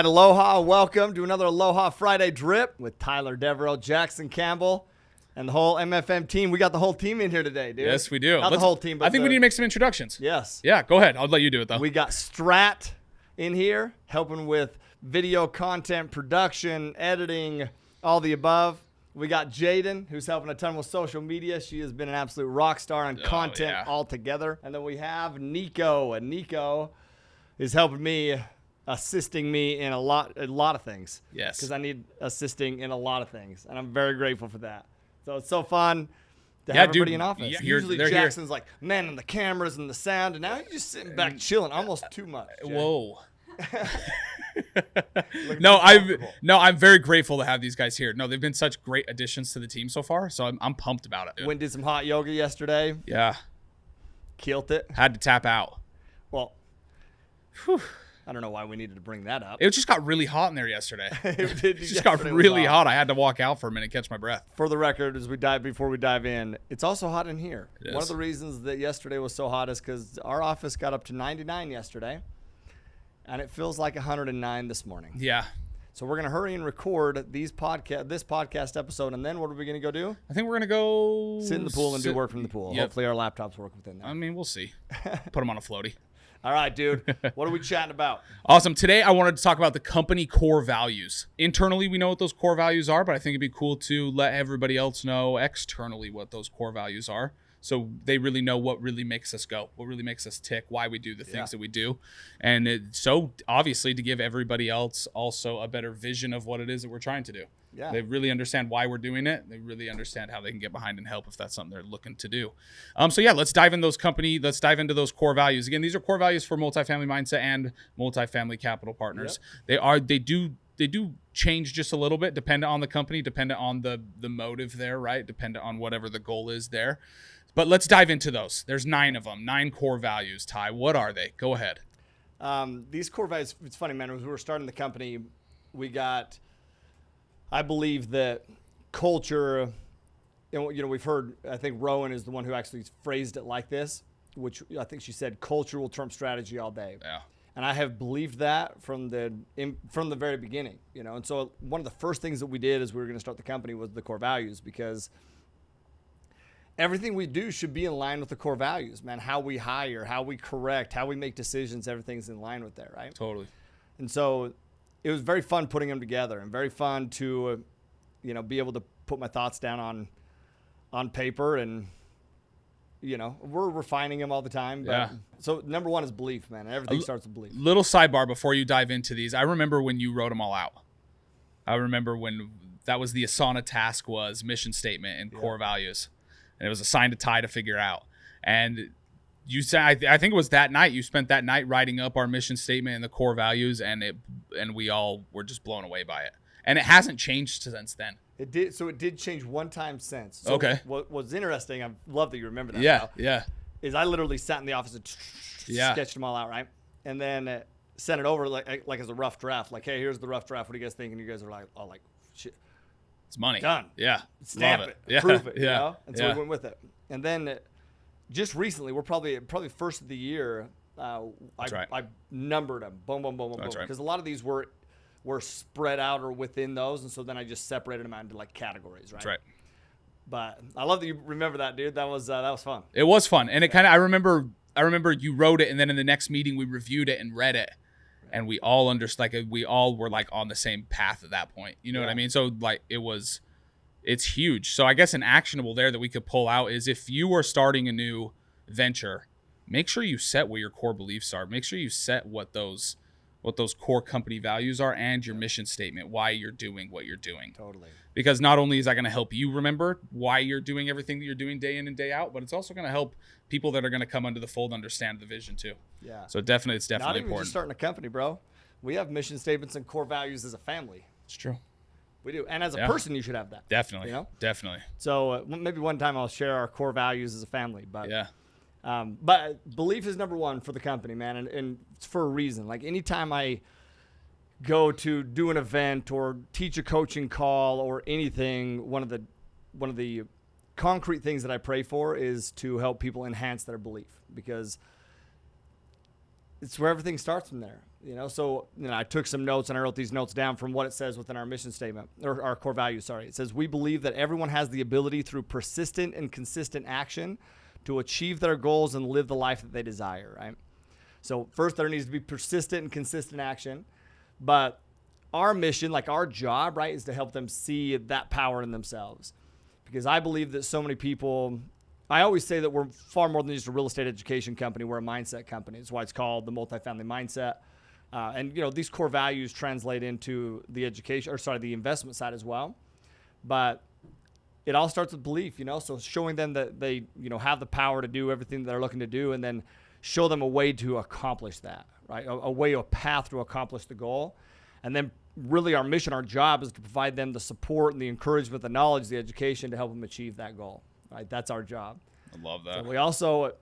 aloha. Welcome to another Aloha Friday Drip with Tyler, Deveraux, Jackson Campbell, and the whole MFM team. We got the whole team in here today, dude. Yes, we do. Not the whole team, but I think we need to make some introductions. Yes. Yeah, go ahead. I'll let you do it, though. We got Strat in here helping with video content, production, editing, all the above. We got Jaden, who's helping a ton with social media. She has been an absolute rock star on content altogether. And then we have Nico, and Nico is helping me, assisting me in a lot of things. Yes. Because I need assisting in a lot of things, and I'm very grateful for that. So it's so fun to have everybody in office. Yeah, Usually Jackson's like, man, and the cameras and the sound, and now you're just sitting back chilling, almost too much. Jay. Whoa. I'm very grateful to have these guys here. No, they've been such great additions to the team so far, so I'm pumped about it. Dude. Went did some hot yoga yesterday. Yeah. Killed it. Had to tap out. Well, I don't know why we needed to bring that up. It just got really hot in there yesterday. It just got really hot. I had to walk out for a minute, catch my breath. For the record, before we dive in, it's also hot in here. It is. One of the reasons that yesterday was so hot is because our office got up to 99 yesterday, and it feels like 109 this morning. Yeah. So we're gonna hurry and record this podcast episode, and then what are we gonna go do? I think we're gonna go sit in the pool and do work from the pool. Yep. Hopefully our laptops work within that. I mean, we'll see. Put them on a floaty. All right, dude. What are we chatting about? Awesome. Today, I wanted to talk about the company core values. Internally, we know what those core values are, but I think it'd be cool to let everybody else know externally what those core values are, so they really know what really makes us go, what really makes us tick, why we do the things that we do. And so obviously to give everybody else also a better vision of what it is that we're trying to do. Yeah. They really understand why we're doing it. They really understand how they can get behind and help if that's something they're looking to do. So yeah, let's dive into those core values. Again, these are core values for Multifamily Mindset and Multifamily Capital Partners. Yep. They do change just a little bit, dependent on the company, dependent on the motive there, right? Dependent on whatever the goal is there. But let's dive into those. There's 9 of them, 9 core values. Ty, what are they? Go ahead. These core values, it's funny, man, as we were starting the company, I believe that culture, we've heard, I think Rowan is the one who actually phrased it like this, which I think she said, culture will trump strategy all day. Yeah. And I have believed that from the very beginning, And so one of the first things that we did as we were going to start the company was the core values, because everything we do should be in line with the core values, man. How we hire, how we correct, how we make decisions, everything's in line with that, right? Totally. And so it was very fun putting them together, and very fun to, be able to put my thoughts down on paper, and, we're refining them all the time. But, yeah. So number 1 is belief, man. Everything starts with belief. Little sidebar before you dive into these. I remember when you wrote them all out. I remember when that was the Asana task, was mission statement and core values. And it was assigned to Ty to figure out. And you said, I think it was that night, you spent that night writing up our mission statement and the core values, and we all were just blown away by it. And it hasn't changed since then. It did. So it did change one time since. So okay. What was interesting, I love that you remember that. Yeah, now, yeah. Is I literally sat in the office and sketched them all out, right? And then sent it over like as a rough draft. Like, hey, here's the rough draft. What do you guys think? And you guys are like, oh, like, shit. It's money. Done. Yeah. Stamp it. Yeah. Proof it. Yeah. And so we went with it. And then just recently, we're probably first of the year, I numbered them. Boom, boom, boom, boom, boom. Because a lot of these were spread out or within those. And so then I just separated them out into like categories, right? That's right. But I love that you remember that, dude. That was fun. It was fun. And it kind of, I remember you wrote it, and then in the next meeting we reviewed it and read it. And we all understood, like, we all were like on the same path at that point. You know what I mean? So like it's huge. So I guess an actionable there that we could pull out is, if you are starting a new venture, make sure you set what your core beliefs are. Make sure you set what those core company values are, and your mission statement, why you're doing what you're doing. Totally. Because not only is that going to help you remember why you're doing everything that you're doing day in and day out, but it's also going to help people that are going to come under the fold understand the vision too. Yeah. So it's definitely Not even important. just starting a company, bro. We have mission statements and core values as a family. It's true. We do. And as a person, you should have that. Definitely. Definitely. So maybe one time I'll share our core values as a family. But yeah. But belief is number 1 for the company, man. And it's for a reason. Like, anytime I go to do an event or teach a coaching call or anything, one of the concrete things that I pray for is to help people enhance their belief, because it's where everything starts from there. So I took some notes and I wrote these notes down from what it says within our mission statement, or our core values, sorry. It says, we believe that everyone has the ability through persistent and consistent action to achieve their goals and live the life that they desire, right? So first there needs to be persistent and consistent action, but our mission, like our job, right, is to help them see that power in themselves. Because I believe that so many people, I always say that we're far more than just a real estate education company. We're a mindset company. That's why it's called the Multifamily Mindset. And these core values translate into the the investment side as well. But it all starts with belief, so showing them that they, have the power to do everything that they're looking to do, and then show them a way to accomplish that, right? A path to accomplish the goal. And then really our mission, our job is to provide them the support and the encouragement, the knowledge, the education to help them achieve that goal, right? That's our job. I love that. So we also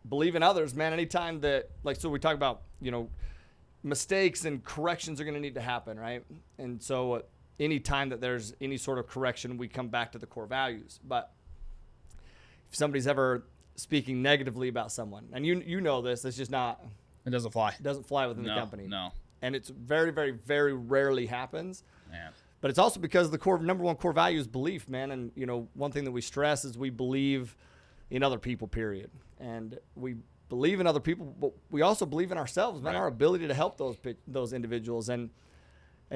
believe in others, man. Anytime that, so we talk about, mistakes and corrections are going to need to happen, right? And so anytime that there's any sort of correction, we come back to the core values. But if somebody's ever speaking negatively about someone, and you know this, it's just not. It doesn't fly. It doesn't fly within the company. No. And it's very, very, very rarely happens. Man. But it's also because the number one core value is belief, man. And, one thing that we stress is we believe in other people, period. And we believe in other people, but we also believe in ourselves, man, our ability to help those individuals and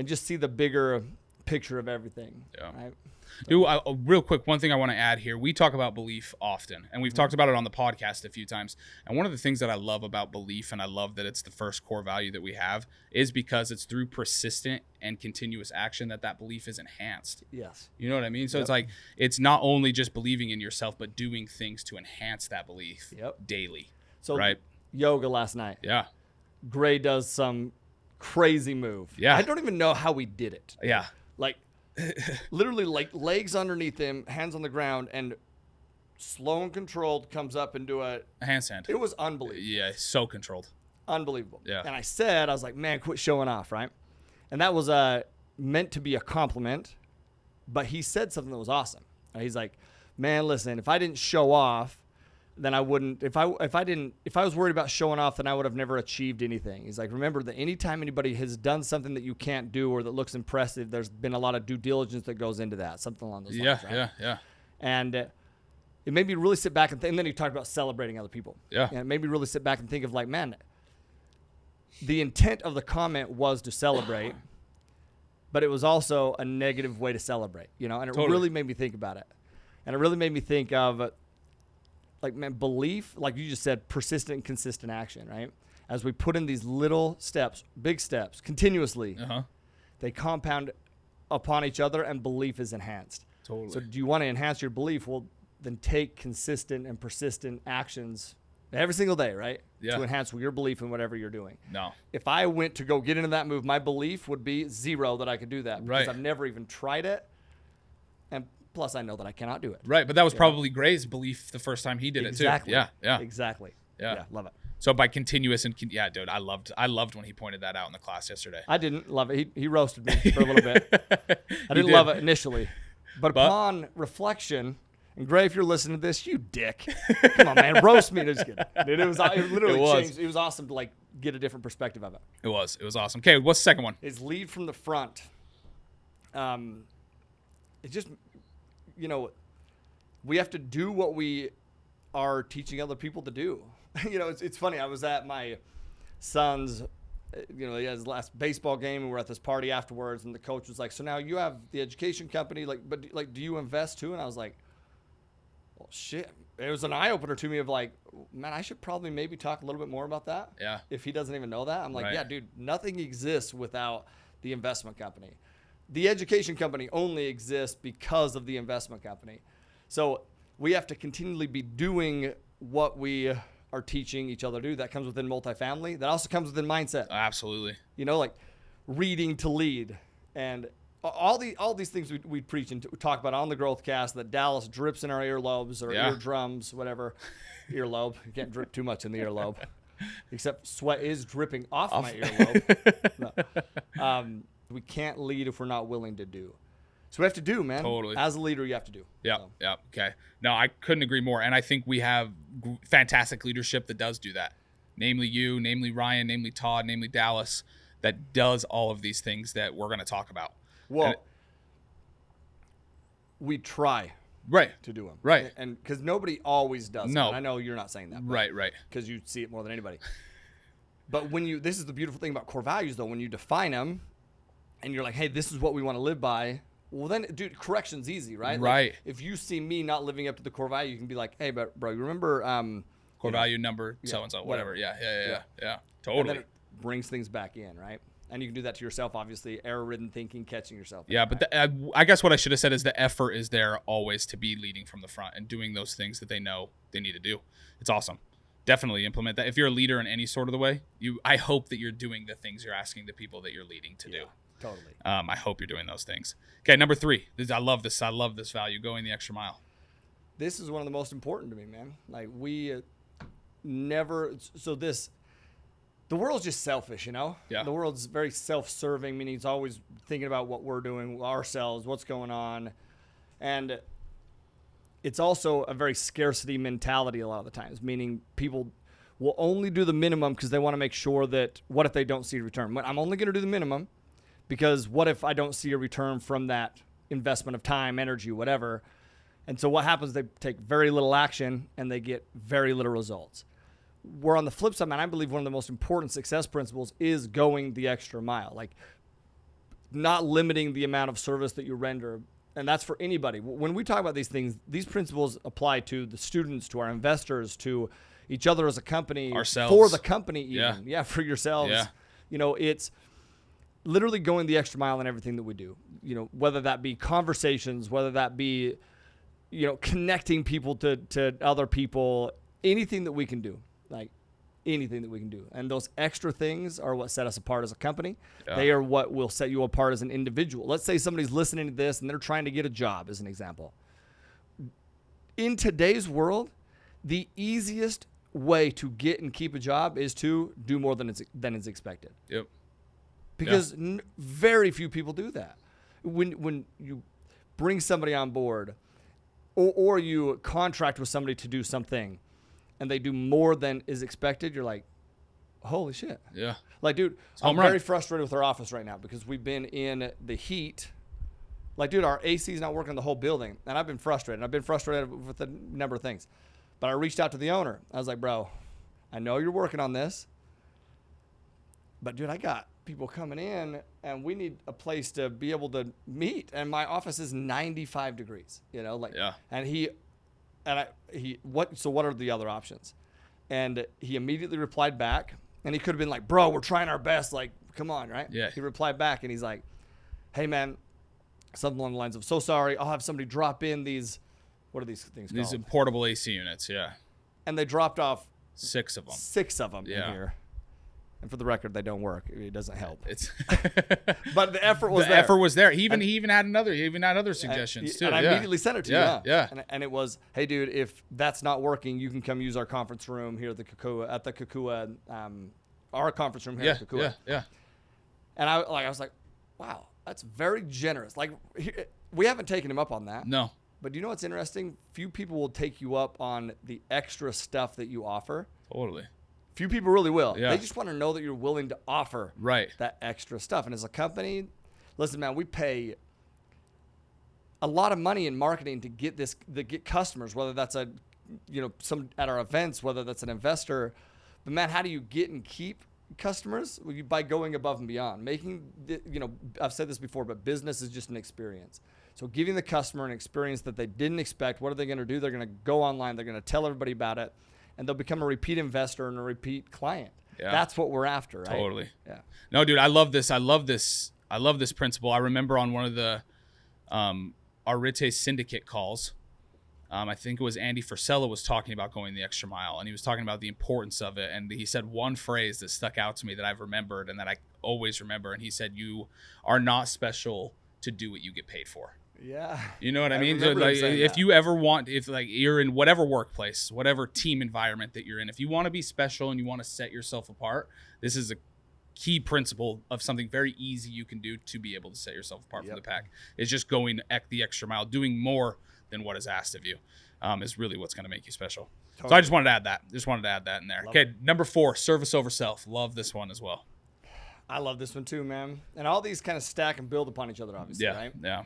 just see the bigger picture of everything. Yeah. Right? Dude, real quick, one thing I want to add here. We talk about belief often, and we've talked about it on the podcast a few times. And one of the things that I love about belief, and I love that it's the first core value that we have, is because it's through persistent and continuous action that belief is enhanced. Yes. You know what I mean? So it's it's not only just believing in yourself, but doing things to enhance that belief daily. So right? Yoga last night. Yeah. Gray does some crazy move. Yeah. I don't even know how we did it. Yeah. Literally legs underneath him, hands on the ground, and slow and controlled comes up into a handstand. It was unbelievable. Yeah, so controlled. Unbelievable. Yeah. And I was like, man, quit showing off, right? And that was meant to be a compliment, but he said something that was awesome. He's like, man, listen, if I didn't show off, then I wouldn't. If I was worried about showing off, then I would have never achieved anything. He's like, remember that anytime anybody has done something that you can't do or that looks impressive, there's been a lot of due diligence that goes into that, something along those lines. Right? Yeah. And it made me really sit back and think. And then he talked about celebrating other people. Yeah. And it made me really sit back and think of man, the intent of the comment was to celebrate, but it was also a negative way to celebrate. And it really made me think about it. And it really made me think of. Belief, like you just said, persistent and consistent action, right? As we put in these little steps, big steps, continuously, they compound upon each other and belief is enhanced. Totally. So do you want to enhance your belief? Well, then take consistent and persistent actions every single day, right? Yeah. To enhance your belief in whatever you're doing. No. If I went to go get into that move, my belief would be 0 that I could do that because I've never even tried it. And plus, I know that I cannot do it. Right, but that was probably Gray's belief the first time he did it too. Yeah. Exactly. Yeah, love it. So by continuous and dude, I loved when he pointed that out in the class yesterday. I didn't love it. He roasted me for a little bit. I didn't love it initially, but upon reflection, and Gray, if you're listening to this, you dick, come on, man, roast me. Just kidding. Dude, it literally changed. It was awesome to get a different perspective of it. It was awesome. Okay, what's the second one? Is lead from the front. It just. We have to do what we are teaching other people to do. It's funny. I was at my son's, he had his last baseball game, and we're at this party afterwards, and the coach was like, so now you have the education company, but do you invest too? And I was like, well, shit. It was an eye-opener to me of man, I should probably maybe talk a little bit more about that. Yeah. If he doesn't even know that. I'm like, yeah, dude, nothing exists without the investment company. The education company only exists because of the investment company. So we have to continually be doing what we are teaching each other to do. That comes within multifamily. That also comes within mindset. Absolutely. Reading to lead. And all these things we preach and talk about on the Growthcast that Dallas drips in our earlobes or eardrums, whatever. Earlobe. You can't drip too much in the earlobe. Except sweat is dripping off my earlobe. No. We can't lead if we're not willing to do. So we have to do, man. Totally. As a leader, you have to do. Yeah. Okay. No, I couldn't agree more. And I think we have fantastic leadership that does do that. namely you, namely Ryan, namely Todd, namely Dallas, that does all of these things that we're going to talk about. Well, we try right to do them. Right. And because nobody always does No. it. And I know you're not saying that. Right. Because you see it more than anybody. But this is the beautiful thing about core values, though. When you define them and you're like, hey, this is what we want to live by. Well, then, dude, correction's easy, right? Right. Like, if you see me not living up to the core value, you can be like, hey, but bro, you remember core value number, so-and-so, whatever. Yeah. Totally. And then it brings things back in, right? And you can do that to yourself, obviously, error-ridden thinking, catching yourself. Yeah, but I guess what I should have said is the effort is there always to be leading from the front and doing those things that they know they need to do. It's awesome. Definitely implement that. If you're a leader in any sort of the way, I hope that you're doing the things you're asking the people that you're leading to do. Totally. I hope you're doing those things. Okay, number 3. I love this. I love this value, going the extra mile. This is one of the most important to me, man. Like, we never – so this – the world's just selfish, you know? Yeah. The world's very self-serving, meaning it's always thinking about what we're doing, ourselves, what's going on. And it's also a very scarcity mentality a lot of the times, meaning people will only do the minimum because they want to make sure that what if they don't see a return? I'm only going to do the minimum because what if I don't see a return from that investment of time, energy, whatever? And so what happens, they take very little action and they get very little results. Where on the flip side, man, I believe one of the most important success principles is going the extra mile, like not limiting the amount of service that you render. And that's for anybody. When we talk about these things, these principles apply to the students, to our investors, to each other as a company, ourselves, for the company even. Yeah, for yourselves. Yeah. You know, it's literally going the extra mile in everything that we do. You know, whether that be conversations, whether that be, you know, connecting people to other people, anything that we can do. Like anything that we can do. And those extra things are what set us apart as a company. Yeah. They are what will set you apart as an individual. Let's say somebody's listening to this and they're trying to get a job, as an example. In today's world, the easiest way to get and keep a job is to do more than is expected. Yep. Because very few people do that. When you bring somebody on board or you contract with somebody to do something, and they do more than is expected, you're like, holy shit. Yeah. Like, dude, I'm very frustrated with our office right now because we've been in the heat. Like, dude, our AC is not working the whole building, and I've been frustrated. I've been frustrated with a number of things. But I reached out to the owner. I was like, bro, I know you're working on this, but, dude, I got people coming in, and we need a place to be able to meet, and my office is 95 degrees, you know? Like, yeah. So what are the other options? And he immediately replied back, and he could have been like, bro, we're trying our best. Like, come on, right? Yeah. He replied back, and he's like, hey, man, something along the lines of, so sorry, I'll have somebody drop in these, what are these things called? These portable AC units, yeah. And they dropped off 6 of them. 6 of them in here. And for the record, they don't work. It doesn't help. But the effort was there. The effort was there. He even had other suggestions too. And I immediately sent it to you. Yeah. And it was, hey, dude, if that's not working, you can come use our conference room here at the Kukua, our conference room here at Kukua. Yeah. And I was like, wow, that's very generous. Like, we haven't taken him up on that. No. But do you know what's interesting? Few people will take you up on the extra stuff that you offer. Totally. Few people really will. Yeah. They just want to know that you're willing to offer that extra stuff. And as a company, listen, man, we pay a lot of money in marketing to get customers, whether that's some at our events, whether that's an investor. But man, how do you get and keep customers? Well, by going above and beyond, I've said this before, but business is just an experience. So giving the customer an experience that they didn't expect. What are they going to do? They're going to go online. They're going to tell everybody about it. And they'll become a repeat investor and a repeat client. Yeah. That's what we're after, right? Totally. Yeah. No, dude, I love this. I love this principle. I remember on one of the Arite syndicate calls, I think it was Andy Frisella was talking about going the extra mile, and he was talking about the importance of it. And he said one phrase that stuck out to me that I've remembered and that I always remember. And he said, "You are not special to do what you get paid for." Yeah. You know what I mean? So, like, if you ever want, if like you're in whatever workplace, whatever team environment that you're in, if you want to be special and you want to set yourself apart, this is a key principle of something very easy you can do to be able to set yourself apart from the pack. It's just going the extra mile, doing more than what is asked of you. is really what's going to make you special. Totally. So I just wanted to add that. In there. Love Okay, number 4, service over self. Love this one as well. I love this one too, man. And all these kind of stack and build upon each other, obviously, right? Yeah.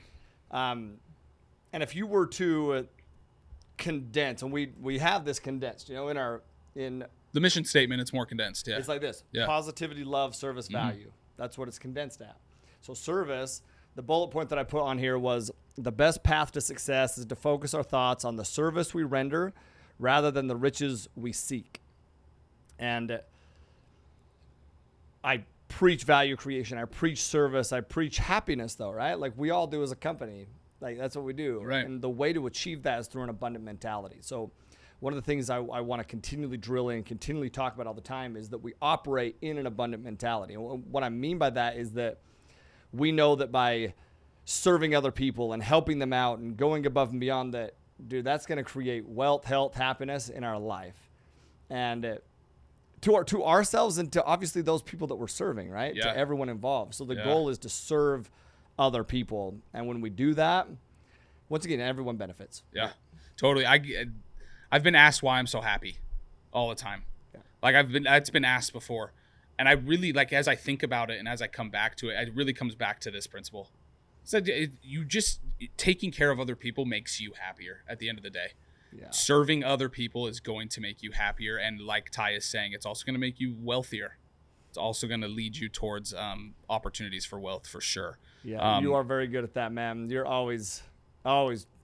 And if you were to condense, and we have this condensed, in The mission statement, it's more condensed. Yeah. it's like this: positivity, love, service, value. That's what it's condensed at. So service, the bullet point that I put on here was the best path to success is to focus our thoughts on the service we render rather than the riches we seek. And I preach value creation. I preach service. I preach happiness, though, right? Like we all do as a company. Like that's what we do. Right. And the way to achieve that is through an abundant mentality. So one of the things I want to continually drill in, continually talk about all the time is that we operate in an abundant mentality. And what I mean by that is that we know that by serving other people and helping them out and going above and beyond that, dude, that's going to create wealth, health, happiness in our life. And to ourselves and to obviously those people that we're serving, right? Yeah. To everyone involved. So the goal is to serve other people. And when we do that, once again, everyone benefits. Yeah, totally. I've been asked why I'm so happy all the time. Yeah. Like it's been asked before. And I really, like, as I think about it and as I come back to it, it really comes back to this principle. So taking care of other people makes you happier at the end of the day. Yeah. Serving other people is going to make you happier. And like Ty is saying, it's also going to make you wealthier. It's also going to lead you towards opportunities for wealth for sure. Yeah, you are very good at that, man. You're always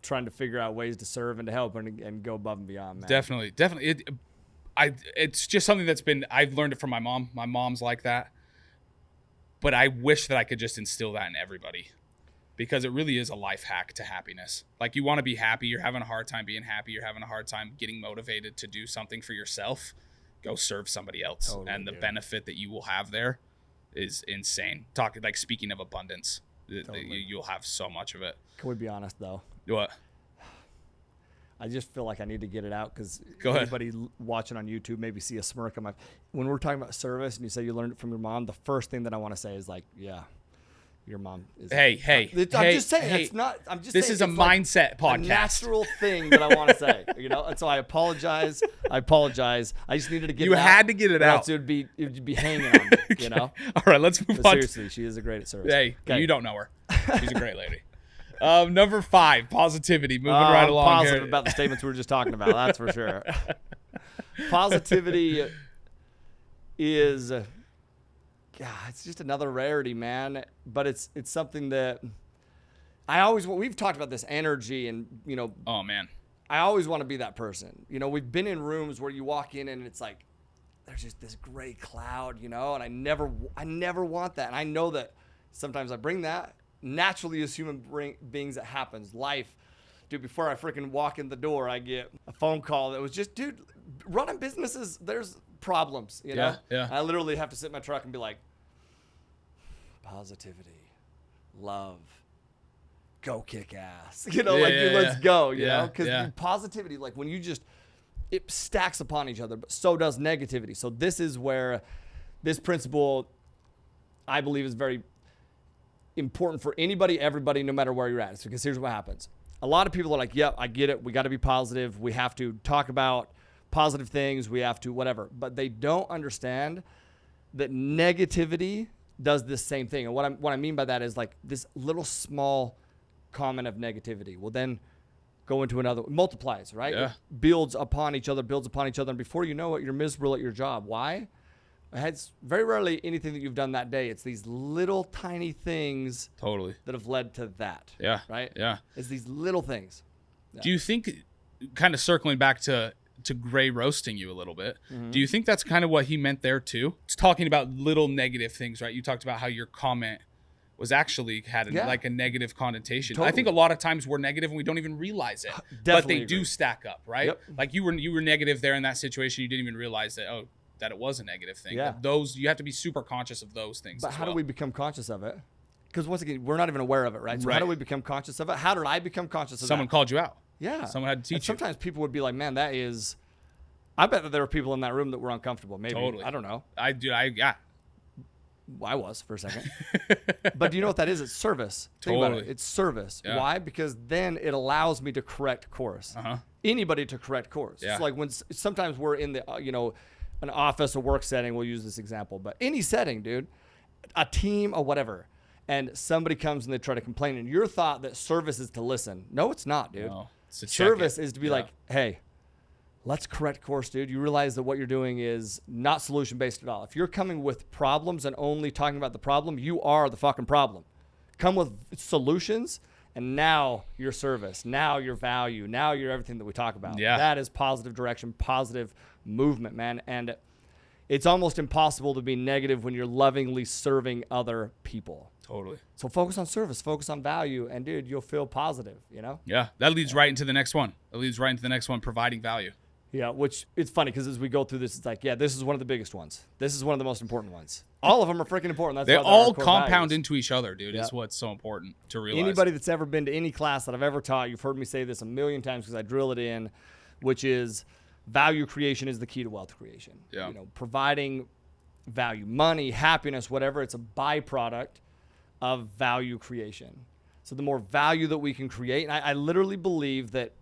trying to figure out ways to serve and to help and go above and beyond, man. Definitely. It's just something I've learned it from my mom. My mom's like that. But I wish that I could just instill that in everybody because it really is a life hack to happiness. Like you want to be happy. You're having a hard time being happy. You're having a hard time getting motivated to do something for yourself. Go serve somebody else. Totally, and the benefit that you will have there is insane. Speaking of abundance, you'll have so much of it. Can we be honest, though? What? I just feel like I need to get it out because ahead. Anybody watching on YouTube maybe see a smirk on my. When we're talking about service and you say you learned it from your mom, the first thing that I want to say is like, yeah, your mom is. Hey. I'm just saying it's not. I'm just. This saying is a it's like mindset podcast. a natural thing that I want to say, And so I apologize. I just needed to get. You it out. had to get it out. Else it would be hanging on me, All right, let's move But on. seriously, she is a great at service. Hey, Okay. you don't know her. She's a great lady. Number 5, positivity. Moving right I'm along positive here. about the statements we were just talking about. That's for sure. Positivity is, it's just another rarity, man. But it's something that we've talked about this energy and, Oh, man. I always want to be that person. We've been in rooms where you walk in and it's like, there's just this gray cloud, and I never want that. And I know that sometimes I bring that. Naturally, as human beings, it happens. Life, dude, before I freaking walk in the door, I get a phone call that was just, dude, running businesses, there's problems, Yeah. I literally have to sit in my truck and be like, positivity, love, go kick ass. Dude, let's go, because positivity, like when you just, it stacks upon each other, but so does negativity. So this is where this principle, I believe, is very important for anybody, everybody, no matter where you're at. It's because here's what happens. A lot of people are like, yep, I get it. We got to be positive. We have to talk about positive things. We have to whatever. But they don't understand that negativity does this same thing. And what I mean by that is like this little small comment of negativity will then go into another, multiplies, right? Yeah. It builds upon each other. And before you know it, you're miserable at your job. Why? It's very rarely anything that you've done that day. It's these little tiny things Totally. that have led to that. Yeah. Right? Yeah. It's these little things. Yeah. Do you think, kind of circling back to Gray roasting you a little bit, do you think that's kind of what he meant there too? It's talking about little negative things, right? You talked about how your comment was actually had like a negative connotation. Totally. I think a lot of times we're negative and we don't even realize it, but they do stack up, right? Yep. Like you were negative there in that situation. You didn't even realize that, that it was a negative thing. Yeah. But you have to be super conscious of those things. But how do we become conscious of it? Because once again, we're not even aware of it, right? So Right. how do we become conscious of it? How did I become conscious of Someone that? called you out. Yeah. Someone had to And teach you. sometimes people would be like, man, that is, I bet that there were people in that room that were uncomfortable. Maybe. Totally. I don't know. Yeah. I was for a second. But do you know what that is? It's service. Think about it. Totally. It's service. Yeah. Why? Because then it allows me to correct course. Uh-huh. anybody to correct course. Yeah. It's like when sometimes we're in the, an office or work setting, we'll use this example, but any setting, dude, a team or whatever, and somebody comes and they try to complain, and your thought that service is to listen. No, it's not, dude. No, it's to Service check it. is to be like, hey, let's correct course, dude. You realize that what you're doing is not solution-based at all. If you're coming with problems and only talking about the problem, you are the fucking problem. Come with solutions, and now your service, now your value, now your everything that we talk about. Yeah. That is positive direction, positive movement, man. And it's almost impossible to be negative when you're lovingly serving other people. Totally. So focus on service, focus on value, and dude, you'll feel positive, Yeah, that leads right into the next one. Providing value. Yeah, which it's funny because as we go through this, it's like, yeah, this is one of the biggest ones. This is one of the most important ones. All of them are freaking important. That's They why they're all our core compound values. into each other, dude. Yeah. Is what's so important to realize. Anybody that's ever been to any class that I've ever taught, you've heard me say this a million times because I drill it in, which is value creation is the key to wealth creation. Yeah. Providing value, money, happiness, whatever, it's a byproduct of value creation. So the more value that we can create, and I literally believe that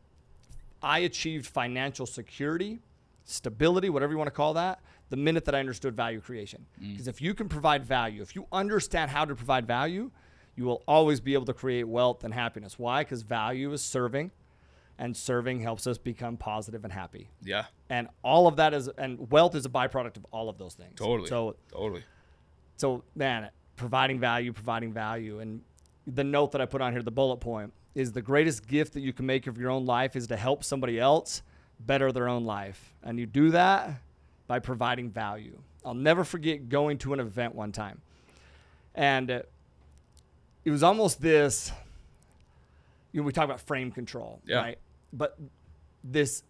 I achieved financial security, stability, whatever you want to call that, the minute that I understood value creation. Because if you can provide value, if you understand how to provide value, you will always be able to create wealth and happiness. Why? Because value is serving, and serving helps us become positive and happy. Yeah. And all of that is, and wealth is a byproduct of all of those things. Totally. So man, providing value. And the note that I put on here, the bullet point, is the greatest gift that you can make of your own life is to help somebody else better their own life. And you do that by providing value. I'll never forget going to an event one time. And it was almost this, we talk about frame control, right? But these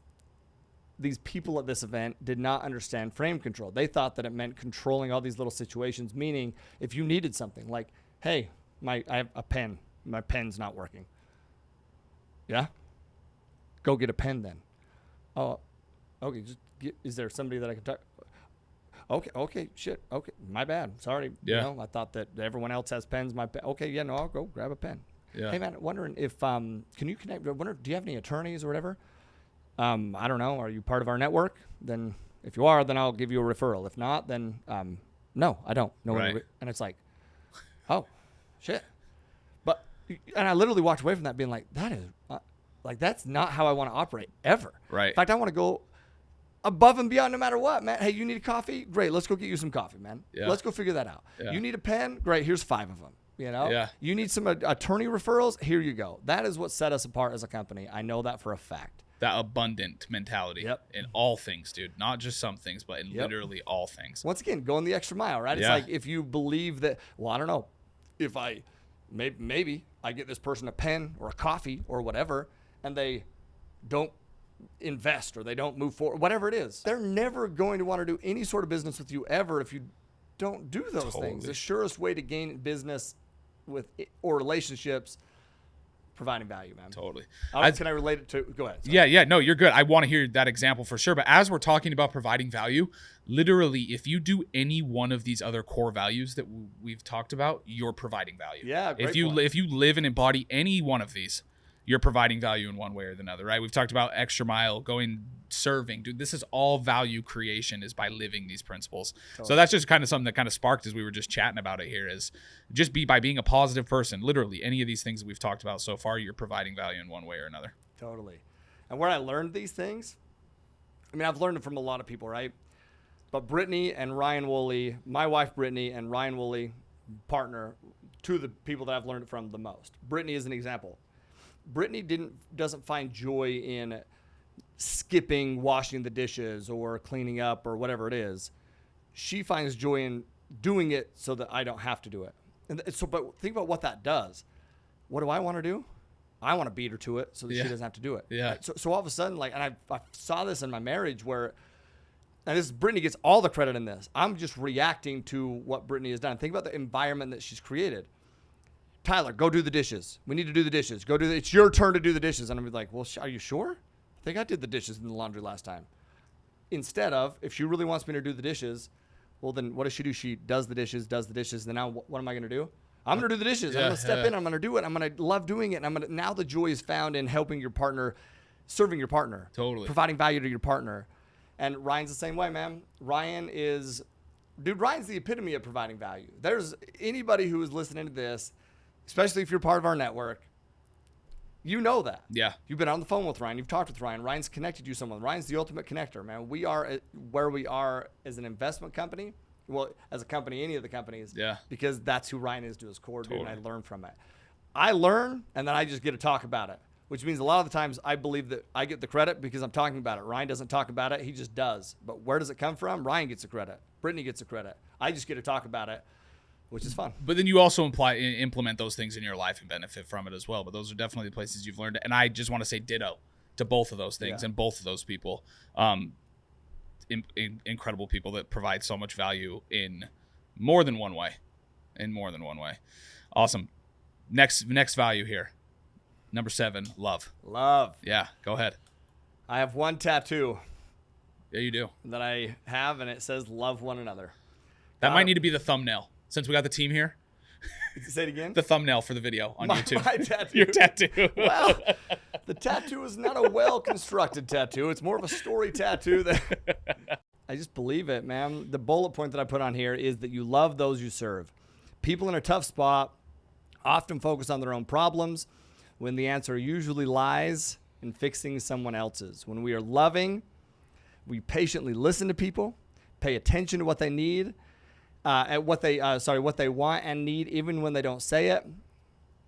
people at this event did not understand frame control. They thought that it meant controlling all these little situations, meaning if you needed something like, hey, I have a pen. My pen's not working. Yeah? Go get a pen then. Oh, okay. Is there somebody that I can talk? Okay, shit. Okay, my bad. Sorry. Yeah. I thought that everyone else has pens. Okay, yeah, no, I'll go grab a pen. Yeah. Hey man, wondering if can you connect? Do you have any attorneys or whatever? I don't know. Are you part of our network? Then if you are, then I'll give you a referral. If not, then no, I don't. No. Right. And it's like, oh, shit. And I literally walked away from that being like, that is that's not how I want to operate ever. Right. In fact, I want to go above and beyond no matter what, man. Hey, you need a coffee? Great. Let's go get you some coffee, man. Yeah. Let's go figure that out. Yeah. You need a pen? Great. Here's 5 of them. Yeah. You need some attorney referrals? Here you go. That is what set us apart as a company. I know that for a fact. That abundant mentality in all things, dude. Not just some things, but in literally all things. Once again, going the extra mile, right? It's like if you believe that, well, I don't know, if I, maybe I get this person a pen or a coffee or whatever, and they don't invest or they don't move forward, whatever it is, they're never going to want to do any sort of business with you ever if you don't do those things. The surest way to gain business or relationships, providing value, man. Totally. Can I relate it to? Go ahead. Sorry. Yeah. No, you're good. I want to hear that example for sure. But as we're talking about providing value, literally, if you do any one of these other core values that we've talked about, you're providing value. Yeah. Great If you point. live and embody any one of these, you're providing value in one way or another, right? We've talked about extra mile, serving. Dude, this is all value creation is by living these principles. Totally. So that's just kind of something that kind of sparked as we were just chatting about it here is just by being a positive person. Literally, any of these things that we've talked about so far, you're providing value in one way or another. Totally. And where I learned these things, I mean, I've learned it from a lot of people, right? But Brittany and Ryan Woolley, my wife Brittany and Ryan Woolley, partner, 2 of the people that I've learned it from the most. Brittany is an example. Brittany doesn't find joy in skipping washing the dishes or cleaning up or whatever it is. She finds joy in doing it so that I don't have to do it. And so, but think about what that does. What do I want to do? I want to beat her to it so that she doesn't have to do it. Yeah. Right? So all of a sudden, and I saw this in my marriage where, and Brittany gets all the credit in this. I'm just reacting to what Brittany has done. Think about the environment that she's created. Tyler, go do the dishes. We need to do the dishes. It's your turn to do the dishes. And I'm like, well, are you sure? I think I did the dishes in the laundry last time. Instead of, if she really wants me to do the dishes, well, then what does she do? She does the dishes. Then now what am I going to do? I'm going to do the dishes. I'm going to step in. I'm going to do it. I'm going to love doing it. And now the joy is found in helping your partner serving your partner. Totally. Providing value to your partner. And Ryan's the same way, man. Ryan's the epitome of providing value. There's anybody who is listening to this, especially if you're part of our network, you know that. Yeah. You've been on the phone with Ryan. You've talked with Ryan. Ryan's connected you to someone. Ryan's the ultimate connector, man. We are where we are as an investment company. Well, as a company, any of the companies. Yeah. Because that's who Ryan is to his core, dude, Totally. and I learn from it. I learn, and then I just get to talk about it, which means a lot of the times I believe that I get the credit because I'm talking about it. Ryan doesn't talk about it. He just does. But where does it come from? Ryan gets the credit. Brittany gets the credit. I just get to talk about it, which is fun. But then you also implement those things in your life and benefit from it as well. But those are definitely the places you've learned it. And I just want to say ditto to both of those things and both of those people. Incredible people that provide so much value in more than one way. Awesome. Next value here. Number 7, love. Love. Yeah, go ahead. I have one tattoo Yeah, you do. that I have, and it says love one another. That might need to be the thumbnail. Since we got the team here, Say it again. the thumbnail for the video on YouTube. My tattoo. Your tattoo. Well, the tattoo is not a well-constructed tattoo. It's more of a story tattoo. That I just believe it, man. The bullet point that I put on here is that you love those you serve. People in a tough spot often focus on their own problems when the answer usually lies in fixing someone else's. When we are loving, we patiently listen to people, pay attention to what they need, what they want and need, even when they don't say it.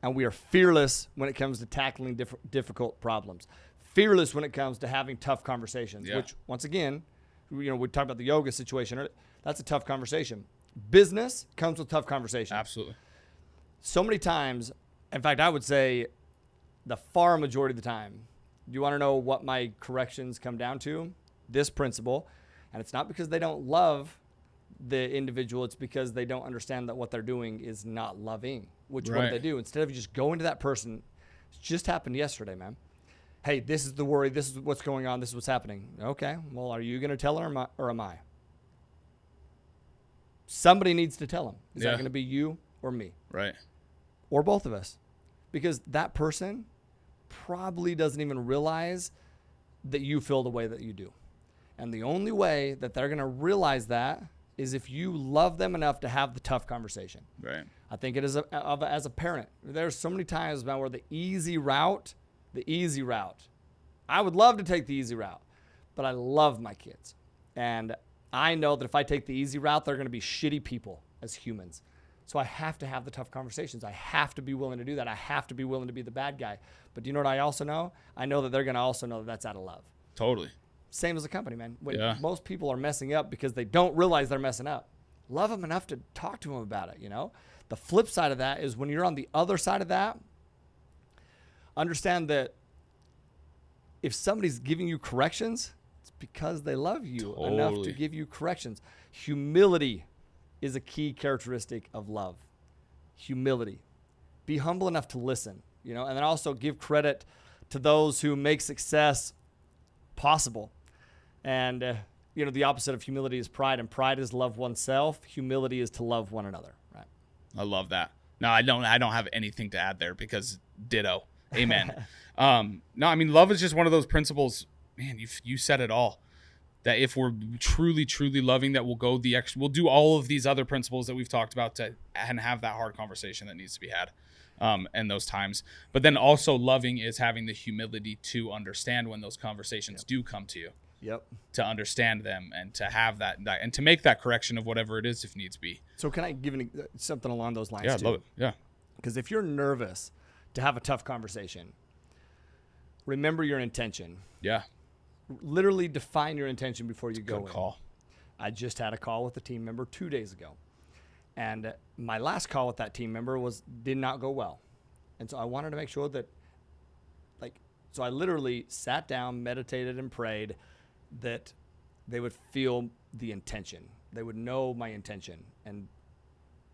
And we are fearless when it comes to tackling difficult problems. Fearless when it comes to having tough conversations, which, once again, we talked about the yoga situation earlier. That's a tough conversation. Business comes with tough conversations. Absolutely. So many times, in fact, I would say the far majority of the time, you want to know what my corrections come down to? This principle. And it's not because they don't love the individual. It's because they don't understand that what they're doing is not loving, which what do they do? Instead of just going to that person, it just happened yesterday, man. Hey, this is the worry. This is what's going on. This is what's happening. Okay, well, are you going to tell her or am I? Somebody needs to tell him. Is that going to be you or me? Right. Or both of us. Because that person probably doesn't even realize that you feel the way that you do. And the only way that they're going to realize that is if you love them enough to have the tough conversation. Right. I think it is as a parent. There's so many times about where the easy route, I would love to take the easy route, but I love my kids. And I know that if I take the easy route, they're going to be shitty people as humans. So I have to have the tough conversations. I have to be willing to do that. I have to be willing to be the bad guy. But do you know what I also know? I know that they're going to also know that that's out of love. Totally. Same as a company, man. When most people are messing up because they don't realize they're messing up. Love them enough to talk to them about it, The flip side of that is when you're on the other side of that, understand that if somebody's giving you corrections, it's because they love you enough to give you corrections. Humility is a key characteristic of love. Humility. Be humble enough to listen, and then also give credit to those who make success possible. And, the opposite of humility is pride, and pride is love oneself. Humility is to love one another, right? I love that. No, I don't have anything to add there because ditto. Amen. No, I mean, love is just one of those principles, man, you said it all. That if we're truly, truly loving, that we'll go the extra, we'll do all of these other principles that we've talked about and have that hard conversation that needs to be had in those times. But then also loving is having the humility to understand when those conversations do come to you. Yep. To understand them and to have that and to make that correction of whatever it is if needs be. So can I give something along those lines too? too? Love it. Yeah. Because if you're nervous to have a tough conversation, remember your intention. Yeah. Literally define your intention before you go in. Good call. I just had a call with a team member 2 days ago. And my last call with that team member did not go well. And so I wanted to make sure that, so I literally sat down, meditated, and prayed that they would feel the intention. They would know my intention. And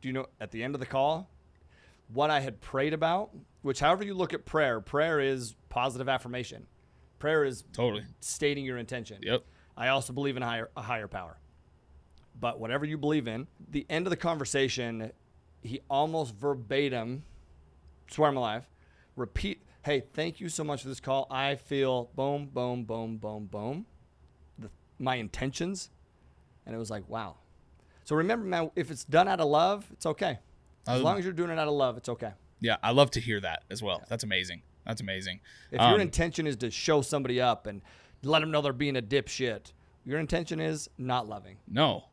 do you know, at the end of the call, what I had prayed about, which however you look at prayer is positive affirmation. Prayer is totally stating your intention. Yep. I also believe in a higher power. But whatever you believe in, the end of the conversation, he almost verbatim, swear I'm alive, hey, thank you so much for this call. I feel boom, boom, boom, boom, boom. My intentions. And it was like, wow. So remember, man, if it's done out of love, it's okay. As long as you're doing it out of love, it's okay. Yeah, I love to hear that as well. That's amazing. That's amazing. If your intention is to show somebody up and let them know they're being a dipshit, your intention is not loving. No.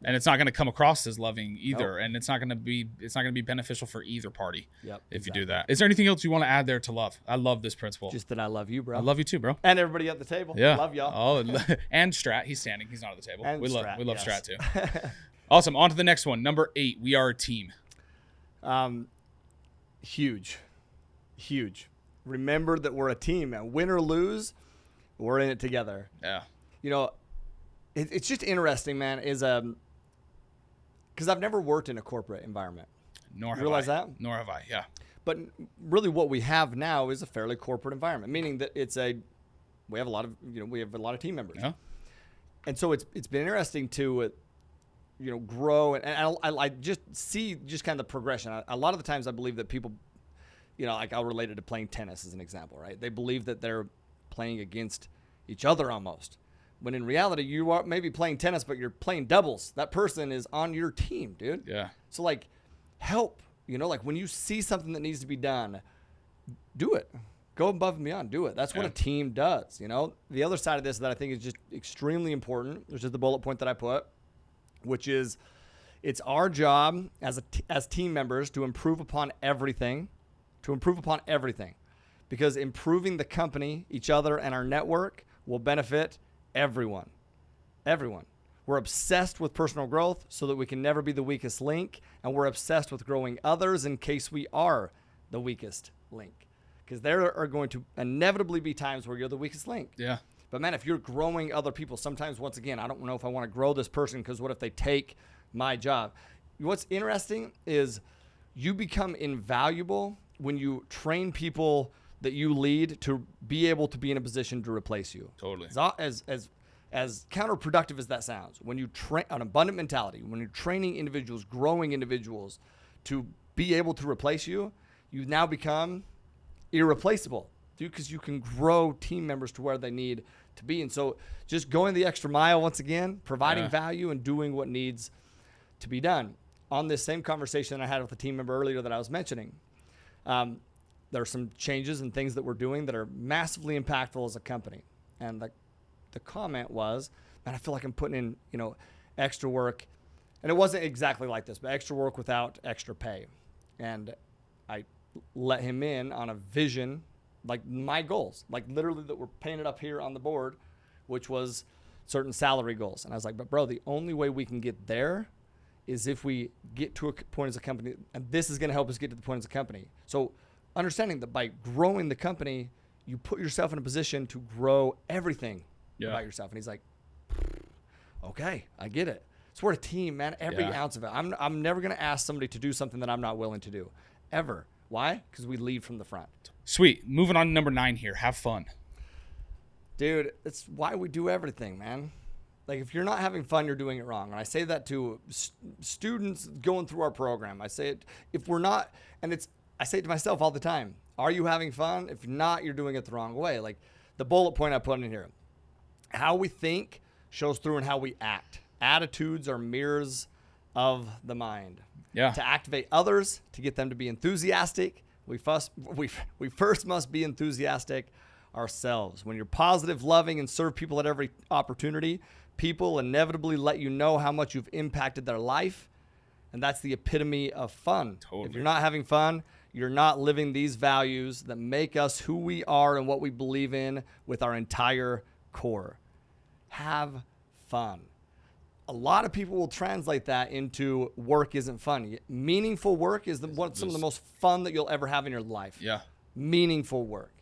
And it's not going to come across as loving either. Nope. And it's not going to be beneficial for either party if you do that. Is there anything else you want to add there to love? I love this principle. Just that I love you, bro. I love you too, bro. And everybody at the table. Yeah. Love y'all. Oh, and Strat. He's standing. He's not at the table. And we love yes. Strat too. Awesome. On to the next one. Number 8. We are a team. Huge. Remember that we're a team, man. Win or lose, we're in it together. Yeah. You know, it's just interesting, man, because I've never worked in a corporate environment. Nor have Realize I. that? Nor have I, yeah. But really what we have now is a fairly corporate environment, meaning that we have a lot of team members. Yeah. And so it's been interesting to grow, and I just see just kind of the progression. A lot of the times I believe that people, like I'll relate it to playing tennis as an example, right? They believe that they're playing against each other almost. When in reality, you are maybe playing tennis, but you're playing doubles. That person is on your team, dude. Yeah. So like, help, like when you see something that needs to be done, do it. Go above and beyond, do it. That's what a team does, The other side of this that I think is just extremely important, which is the bullet point that I put, which is it's our job as team members to improve upon everything, because improving the company, each other, and our network will benefit everyone. We're obsessed with personal growth so that we can never be the weakest link, and we're obsessed with growing others in case we are the weakest link, because there are going to inevitably be times where you're the weakest link. Yeah. But man, if you're growing other people, sometimes, once again, I don't know if I want to grow this person because what if they take my job? What's interesting is you become invaluable when you train people that you lead to be able to be in a position to replace you. Totally. As counterproductive as that sounds, when you train an abundant mentality, when you're training individuals, growing individuals to be able to replace you, you now become irreplaceable, dude, because you can grow team members to where they need to be. And so just going the extra mile, once again, providing value and doing what needs to be done. On this same conversation I had with a team member earlier that I was mentioning, there are some changes and things that we're doing that are massively impactful as a company. And the comment was, man, I feel like I'm putting in, extra work. And it wasn't exactly like this, but extra work without extra pay. And I let him in on a vision, like my goals, like literally that were painted up here on the board, which was certain salary goals. And I was like, but bro, the only way we can get there is if we get to a point as a company, and this is going to help us get to the point as a company. So understanding that by growing the company, you put yourself in a position to grow everything about yourself. And he's like, okay, I get it. So we're a team, man, every ounce of it. I'm never going to ask somebody to do something that I'm not willing to do, ever. Why? Because we lead from the front. Sweet. Moving on to number 9 here. Have fun. Dude, it's why we do everything, man. Like, if you're not having fun, you're doing it wrong. And I say that to students going through our program. I say it, if we're not, I say it to myself all the time. Are you having fun? If not, you're doing it the wrong way. Like the bullet point I put in here. How we think shows through in how we act. Attitudes are mirrors of the mind. Yeah. To activate others, to get them to be enthusiastic, we first must be enthusiastic ourselves. When you're positive, loving, and serve people at every opportunity, people inevitably let you know how much you've impacted their life, and that's the epitome of fun. Totally. If you're not having fun, you're not living these values that make us who we are and what we believe in with our entire core. Have fun. A lot of people will translate that into work isn't fun. Meaningful work is some of the most fun that you'll ever have in your life. Yeah. Meaningful work.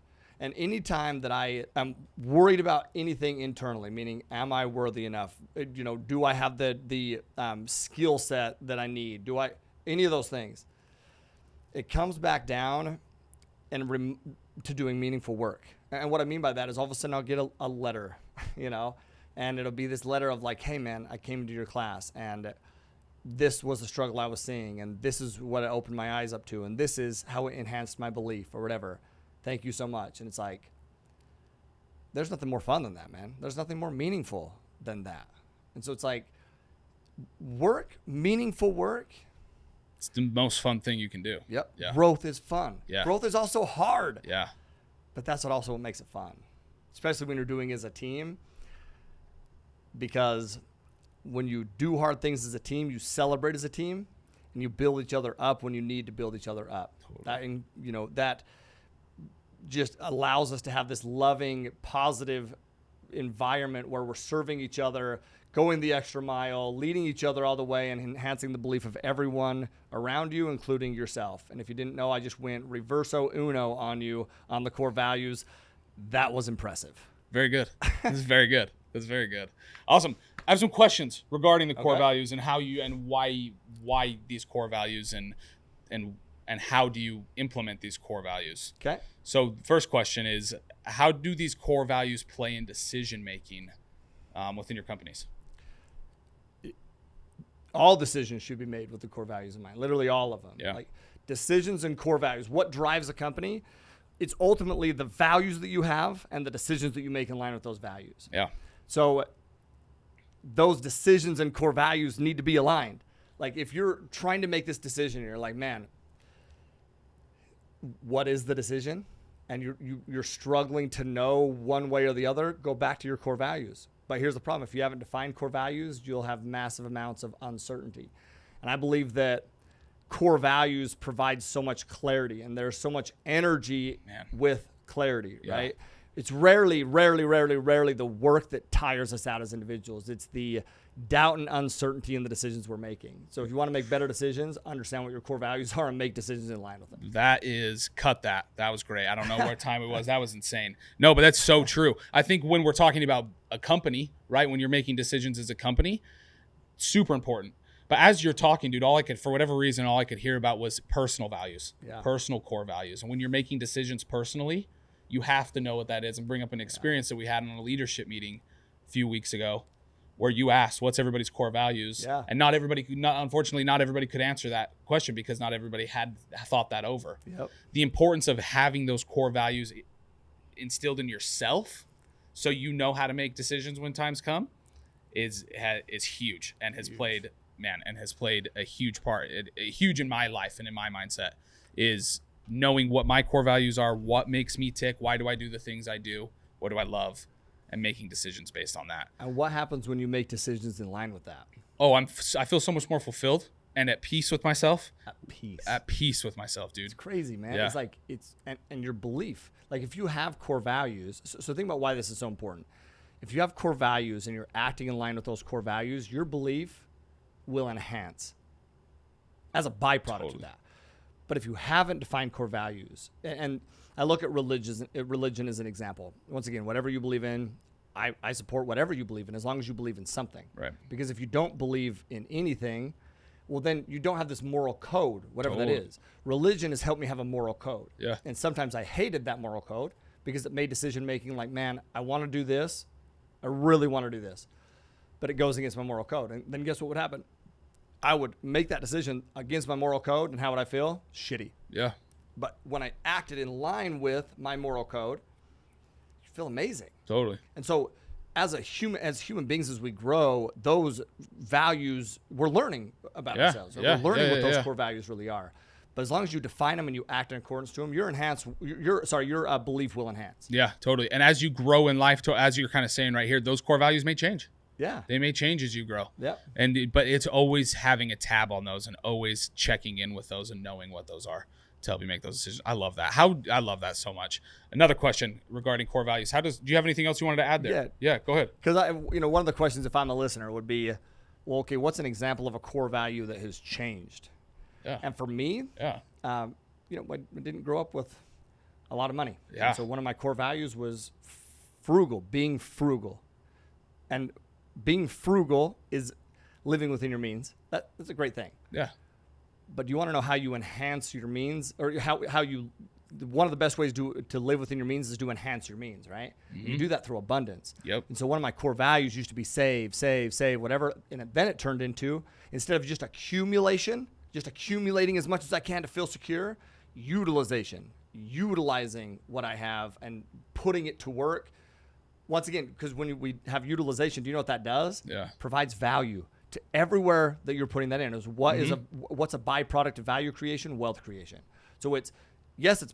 And anytime that I am worried about anything internally, meaning am I worthy enough? Do I have the skill set that I need? Any of those things? It comes back down to doing meaningful work. And what I mean by that is all of a sudden I'll get a letter, and it'll be this letter of like, hey man, I came to your class and this was the struggle I was seeing, and this is what it opened my eyes up to, and this is how it enhanced my belief or whatever. Thank you so much. And it's like, there's nothing more fun than that, man. There's nothing more meaningful than that. And so it's like, meaningful work. It's the most fun thing you can do. Yep. Yeah. Growth is fun. Yeah. Growth is also hard. Yeah. But that's what makes it fun, especially when you're doing as a team. Because when you do hard things as a team, you celebrate as a team, and you build each other up when you need to build each other up. Totally. That just allows us to have this loving, positive environment where we're serving each other, going the extra mile, leading each other all the way, and enhancing the belief of everyone around you, including yourself. And if you didn't know, I just went reverso uno on you on the core values. That was impressive. Very good. This is very good. This is very good. Awesome. I have some questions regarding the core values and how you and why these core values and how do you implement these core values. Okay. So first question is, how do these core values play in decision making within your companies? All decisions should be made with the core values in mind. Literally all of them. Yeah. Like decisions and core values. What drives a company? It's ultimately the values that you have and the decisions that you make in line with those values. Yeah. So those decisions and core values need to be aligned. Like if you're trying to make this decision and you're like, man, what is the decision? And you're struggling to know one way or the other, go back to your core values. But here's the problem. If you haven't defined core values, you'll have massive amounts of uncertainty. And I believe that core values provide so much clarity, and there's so much energy with clarity, right? It's rarely the work that tires us out as individuals. It's the doubt and uncertainty in the decisions we're making. So if you want to make better decisions, understand what your core values are and make decisions in line with them. That was great. I don't know what time it was. That was insane. No, but that's so true. I think when we're talking about a company, right, when you're making decisions as a company, super important. But as you're talking, dude, for whatever reason, all I could hear about was personal values, personal core values. And when you're making decisions personally, you have to know what that is, and bring up an experience that we had in a leadership meeting a few weeks ago where you asked, what's everybody's core values? Yeah. And unfortunately, not everybody could answer that question because not everybody had thought that over. Yep. The importance of having those core values instilled in yourself so you know how to make decisions when times come is huge and has played a huge part, huge in my life and in my mindset, is knowing what my core values are, what makes me tick, why do I do the things I do, what do I love, and making decisions based on that. And what happens when you make decisions in line with that? Oh, I feel so much more fulfilled and at peace with myself. At peace with myself, dude. It's crazy, man. Yeah. It's like and your belief. Like if you have core values, so think about why this is so important. If you have core values and you're acting in line with those core values, your belief will enhance as a byproduct of that. But if you haven't defined core values, and I look at religion as an example. Once again, whatever you believe in, I support whatever you believe in as long as you believe in something. Right. Because if you don't believe in anything, well, then you don't have this moral code, whatever that is. Religion has helped me have a moral code. Yeah. And sometimes I hated that moral code because it made decision making like, man, I want to do this. I really want to do this. But it goes against my moral code. And then guess what would happen? I would make that decision against my moral code, and how would I feel? Shitty. Yeah. But when I acted in line with my moral code, you feel amazing. Totally. And so as human beings, as we grow, those values, we're learning about ourselves. We're learning what those core values really are. But as long as you define them and you act in accordance to them, your belief will enhance. Yeah, totally. And as you grow in life, as you're kind of saying right here, those core values may change. Yeah. They may change as you grow. Yeah. But it's always having a tab on those and always checking in with those and knowing what those are to help you make those decisions. I love that. I love that so much. Another question regarding core values. Do you have anything else you wanted to add there? Yeah, go ahead. Because one of the questions, if I'm a listener, would be, well, okay, what's an example of a core value that has changed? Yeah. And for me, I didn't grow up with a lot of money. Yeah. And so one of my core values was being frugal. And being frugal is living within your means. That's a great thing. Yeah. But do you want to know how you enhance your means, or one of the best ways to live within your means is to enhance your means, right? Mm-hmm. You do that through abundance. Yep. And so one of my core values used to be save, whatever. And then it turned into, instead of just accumulating as much as I can to feel secure, utilization. utilizing what I have and putting it to work. Once again, because when we have utilization, do you know what that does? Yeah. Provides value to everywhere that you're putting that in. Is what's a byproduct of value creation? Wealth creation. So it's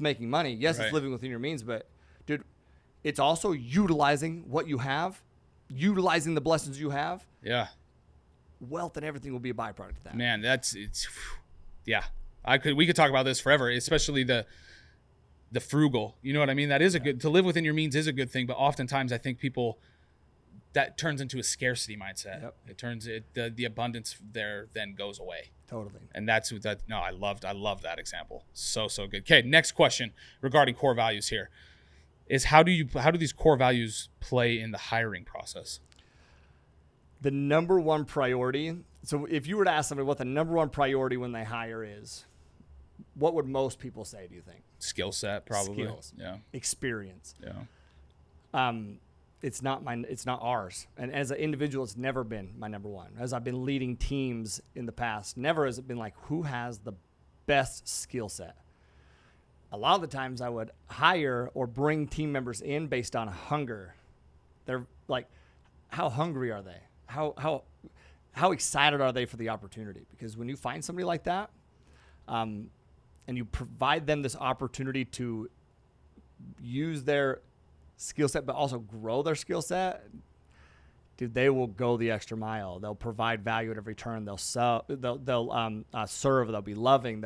making money. Yes, it's living within your means, but dude, it's also utilizing what you have, utilizing the blessings you have. Yeah. Wealth and everything will be a byproduct of that. Man, yeah. We could talk about this forever, especially the frugal. You know what I mean? That is to live within your means is a good thing, but oftentimes I think people, that turns into a scarcity mindset. Yep. It turns the abundance there then goes away. Totally. And I love that example. So good. Okay, next question regarding core values here is how do these core values play in the hiring process? The number one priority. So if you were to ask somebody what the number one priority when they hire is, what would most people say, do you think? Skill set, probably. Skills. Yeah. Experience. Yeah. It's not ours. And as an individual, it's never been my number one. As I've been leading teams in the past, never has it been like, who has the best skill set? A lot of the times I would hire or bring team members in based on hunger. They're like, how hungry are they? How excited are they for the opportunity? Because when you find somebody like that, and you provide them this opportunity to use their skill set, but also grow their skill set, dude, they will go the extra mile. They'll provide value at every turn. They'll serve. They'll be loving.